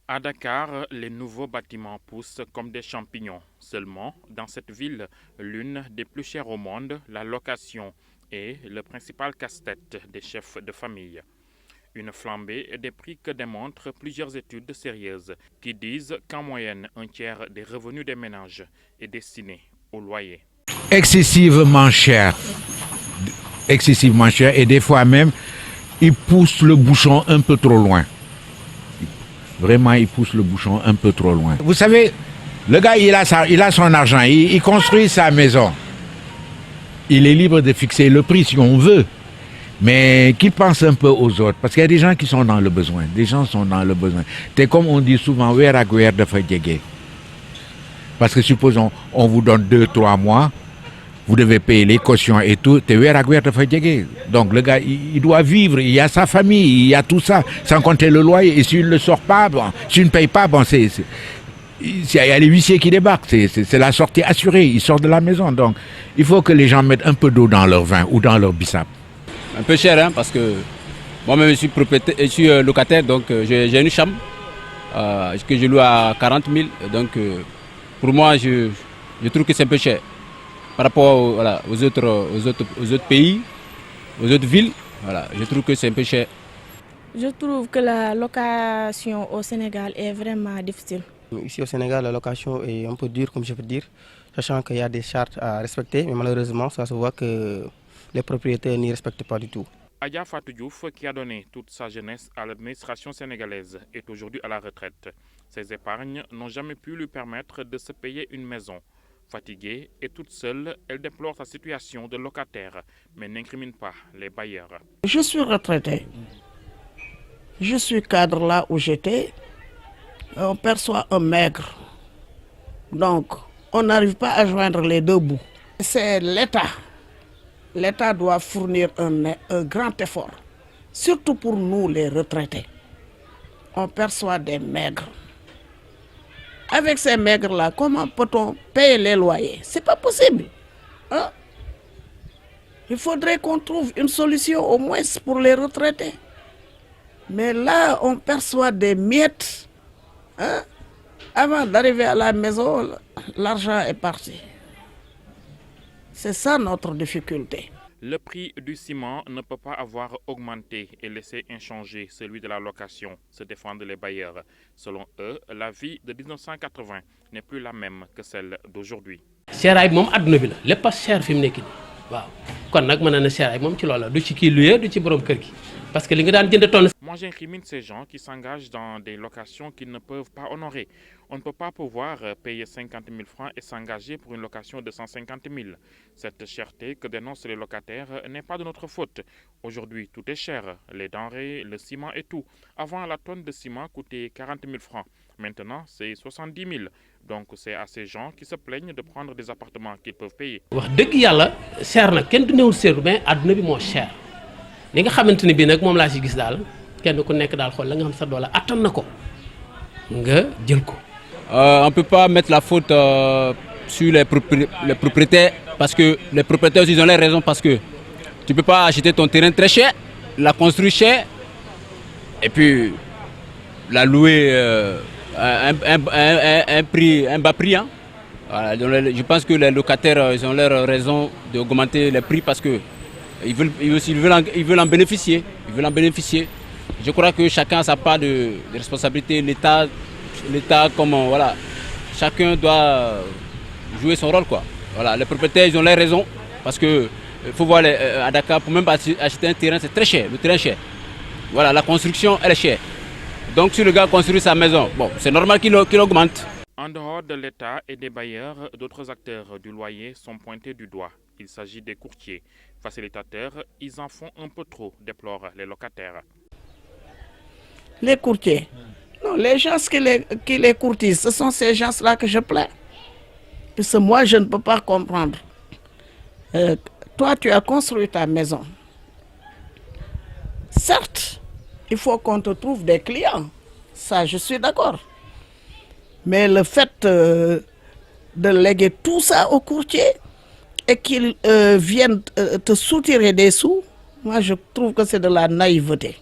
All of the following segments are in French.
À Dakar, les nouveaux bâtiments poussent comme des champignons. Seulement, dans cette ville, l'une des plus chères au monde, la location est le principal casse-tête des chefs de famille. Une flambée des prix que démontrent plusieurs études sérieuses qui disent qu'en moyenne, un tiers des revenus des ménages est destiné au loyer. Excessivement cher. Excessivement cher et des fois même, ils poussent le bouchon un peu trop loin. Vraiment, il pousse le bouchon un peu trop loin. Vous savez, le gars, il a son argent, il construit sa maison. Il est libre de fixer le prix si on veut. Mais qu'il pense un peu aux autres. Parce qu'il y a des gens qui sont dans le besoin. Des gens sont dans le besoin. C'est comme on dit souvent, de Fadjege. Parce que supposons, on vous donne 2-3 mois, vous devez payer les cautions et tout. Donc le gars, il doit vivre, il y a sa famille, il y a tout ça, sans compter le loyer. Et s'il ne le sort pas, bon, s'il ne paye pas, bon, il y a les huissiers qui débarquent. C'est la sortie assurée, ils sortent de la maison. Donc il faut que les gens mettent un peu d'eau dans leur vin ou dans leur bissap. Un peu cher, hein, parce que moi-même je suis locataire, donc j'ai une chambre que je loue à 40 000. Donc pour moi, je trouve que c'est un peu cher. Par rapport voilà, aux autres pays, aux autres villes, voilà, je trouve que c'est un peu cher. Je trouve que la location au Sénégal est vraiment difficile. Ici au Sénégal, la location est un peu dure, comme je peux dire, sachant qu'il y a des chartes à respecter, mais malheureusement, ça se voit que les propriétaires n'y respectent pas du tout. Aya Fatou Diouf, qui a donné toute sa jeunesse à l'administration sénégalaise, est aujourd'hui à la retraite. Ses épargnes n'ont jamais pu lui permettre de se payer une maison. Fatiguée et toute seule, elle déplore sa situation de locataire, mais n'incrimine pas les bailleurs. Je suis retraité. Je suis cadre là où j'étais. On perçoit un maigre. Donc, on n'arrive pas à joindre les deux bouts. C'est l'État. L'État doit fournir un grand effort, surtout pour nous les retraités. On perçoit des maigres. Avec ces maigres-là, comment peut-on payer les loyers? C'est pas possible. Hein? Il faudrait qu'on trouve une solution au moins pour les retraités. Mais là, on perçoit des miettes. Hein? Avant d'arriver à la maison, l'argent est parti. C'est ça notre difficulté. Le prix du ciment ne peut pas avoir augmenté et laissé inchangé celui de la location, se défendent les bailleurs. Selon eux, la vie de 1980 n'est plus la même que celle d'aujourd'hui. Seeraay moom àdduna bi la lépp a cher fi mu nekk nii waaw kon nag mën na ne seeraay moom ci loolu la du ci kii luye du ci borom kër gi parce que li nga daan jënd tonne. Moi, j'incrimine ces gens qui s'engagent dans des locations qu'ils ne peuvent pas honorer. On ne peut pas pouvoir payer 50 000 francs et s'engager pour une location de 150 000. Cette cherté que dénoncent les locataires n'est pas de notre faute. Aujourd'hui, tout est cher, les denrées, le ciment et tout. Avant, la tonne de ciment coûtait 40 000 francs. Maintenant, c'est 70 000. Donc, c'est à ces gens qui se plaignent de prendre des appartements qu'ils peuvent payer. wax dëgg yàlla cher na kenn du newul seeru mais àdduna bi moo cher li nga xamante ne bii nag moom laa ci gis daal kenn ku nekk daal xool la nga xam sa doole attan na ko nga jël ko. On ne peut pas mettre la faute sur les propriétaires parce que les propriétaires aussi, ils ont les raisons parce que tu ne peux pas acheter ton terrain très cher, la construire cher et puis la louer un bas prix. Hein. Voilà, donc je pense que les locataires ils ont leur raison d'augmenter les prix parce que ils veulent en bénéficier. Ils veulent en bénéficier. Je crois que chacun a sa part de responsabilité. L'État comme voilà, chacun doit jouer son rôle quoi. Voilà, les propriétaires ils ont les raisons parce que faut voir à Dakar pour même acheter un terrain c'est très cher, le terrain est cher. Voilà, la construction elle est chère. Donc si le gars construit sa maison, bon, c'est normal qu'il augmente. En dehors de l'État et des bailleurs, d'autres acteurs du loyer sont pointés du doigt. Il s'agit des courtiers. Facilitateurs, ils en font un peu trop, déplorent les locataires. Les courtiers. Non, les gens qui les courtisent, ce sont ces gens-là que je plains. Parce que moi, je ne peux pas comprendre. Toi, tu as construit ta maison. Certes, il faut qu'on te trouve des clients. Ça, je suis d'accord. Mais le fait de léguer tout ça aux courtiers et qu'ils viennent te soutirer des sous, moi, je trouve que c'est de la naïveté.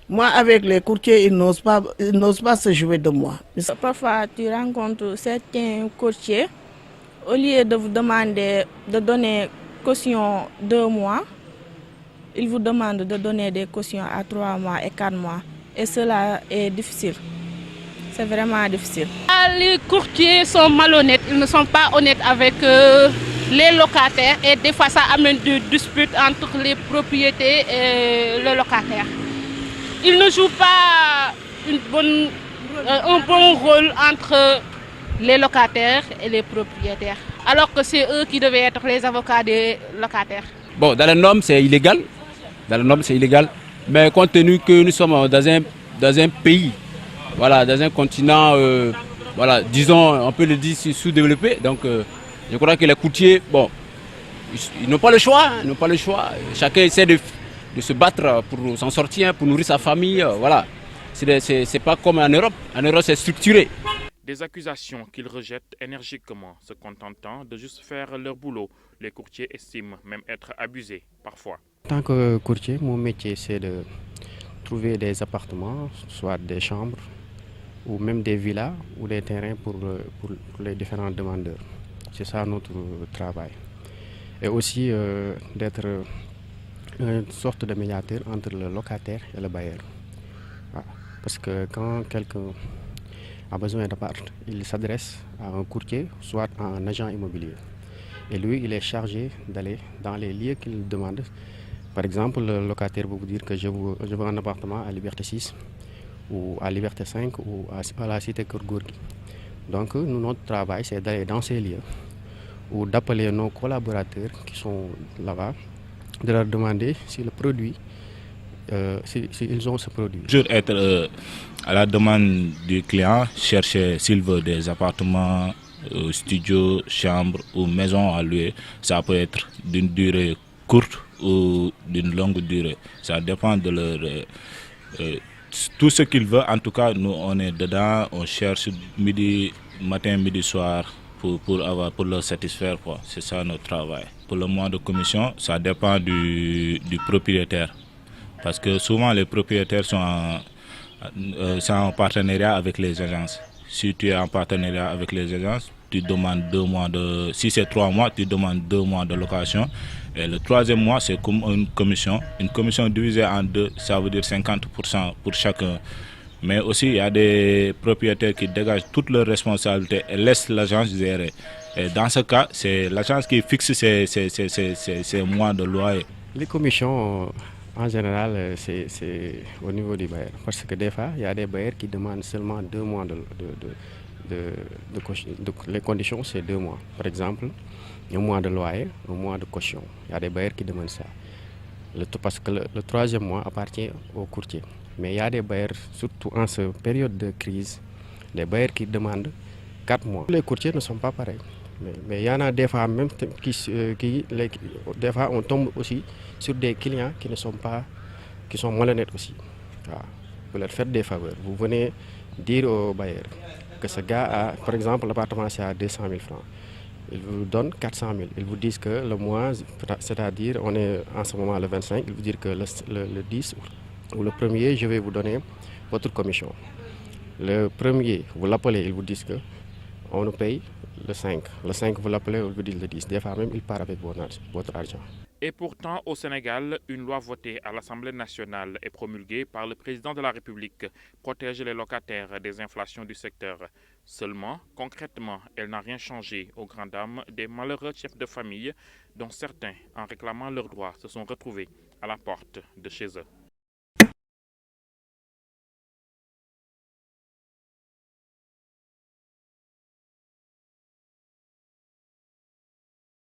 Moi, avec les courtiers, ils n'osent pas se jouer de moi. Parfois, tu rencontres certains courtiers, au lieu de vous demander de donner caution 2 mois, ils vous demandent de donner des cautions à 3 mois et 4 mois. Et cela est difficile. C'est vraiment difficile. Les courtiers sont malhonnêtes, ils ne sont pas honnêtes avec les locataires et des fois ça amène des disputes entre les propriétés et le locataire. Ils ne jouent pas un bon rôle entre les locataires et les propriétaires, alors que c'est eux qui devaient être les avocats des locataires. Bon, dans les normes, c'est illégal. Dans les normes, c'est illégal. Mais compte tenu que nous sommes dans un pays, voilà, dans un continent, voilà, disons, on peut le dire sous-développé. Donc, je crois que les courtiers, bon, ils n'ont pas le choix. Ils n'ont pas le choix. Chacun essaie de se battre pour s'en sortir, pour nourrir sa famille. Voilà. C'est pas comme en Europe. En Europe, c'est structuré. Des accusations qu'ils rejettent énergiquement, se contentant de juste faire leur boulot. Les courtiers estiment même être abusés parfois. En tant que courtier, mon métier, c'est de trouver des appartements, soit des chambres, ou même des villas ou des terrains pour les différents demandeurs. C'est ça notre travail. Et aussi d'être une sorte de médiateur entre le locataire et le bailleur. Voilà. Parce que quand quelqu'un a besoin d'appart, il s'adresse à un courtier, soit à un agent immobilier. Et lui, il est chargé d'aller dans les lieux qu'il demande. Par exemple, le locataire va vous dire que je veux un appartement à Liberté 6 ou à Liberté 5 ou à la cité Keur Gorgui. Donc, nous, notre travail, c'est d'aller dans ces lieux ou d'appeler nos collaborateurs qui sont là-bas, de leur demander si le produit, s'ils ont ce produit. Toujours être à la demande du client, chercher s'il veut des appartements, studios, chambres ou maisons à louer. Ça peut être d'une durée courte ou d'une longue durée. Ça dépend de leur... tout ce qu'ils veulent. En tout cas, nous, on est dedans, on cherche matin, midi, soir pour leur satisfaire. C'est ça notre travail. Pour le mois de commission, ça dépend du propriétaire. Parce que souvent, les propriétaires sont en partenariat avec les agences. Si tu es en partenariat avec les agences, tu demandes 2 mois de... Si c'est 3 mois, tu demandes 2 mois de location. Et le 3e mois, c'est comme une commission. Une commission divisée en 2, ça veut dire 50% pour chacun. Mais aussi, il y a des propriétaires qui dégagent toutes leurs responsabilités et laissent l'agence gérer. Et dans ce cas, c'est l'agence qui fixe ces mois de loyer. Les commissions, en général, c'est au niveau du bailleur. Parce que des fois, il y a des bailleurs qui demandent seulement 2 mois les conditions, c'est 2 mois. Par exemple, 1 mois de loyer, 1 mois de caution. Il y a des bailleurs qui demandent ça. Parce que le 3e mois appartient au courtier. Mais il y a des bailleurs, surtout en cette période de crise, des bailleurs qui demandent 4 mois. Les courtiers ne sont pas pareils. Mais il y en a des fois même des fois on tombe aussi sur des clients qui sont malhonnêtes aussi. Voilà. Vous leur faites des faveurs. Vous venez dire au bailleur que ce gars a, par exemple, l'appartement c'est à 200 000 francs. Ils vous donnent 400 000. Ils vous disent que le mois, c'est-à-dire on est en ce moment le 25, ils vous disent que le 10 ou le 1er, je vais vous donner votre commission. Le 1er, vous l'appelez, ils vous disent que on nous paye le 5. Le 5, vous l'appelez, ils vous disent le 10. Des fois même, il part avec votre argent. Et pourtant, au Sénégal, une loi votée à l'Assemblée nationale et promulguée par le président de la République protège les locataires des inflations du secteur. Seulement, concrètement, elle n'a rien changé aux grandes dames des malheureux chefs de famille dont certains, en réclamant leurs droits, se sont retrouvés à la porte de chez eux.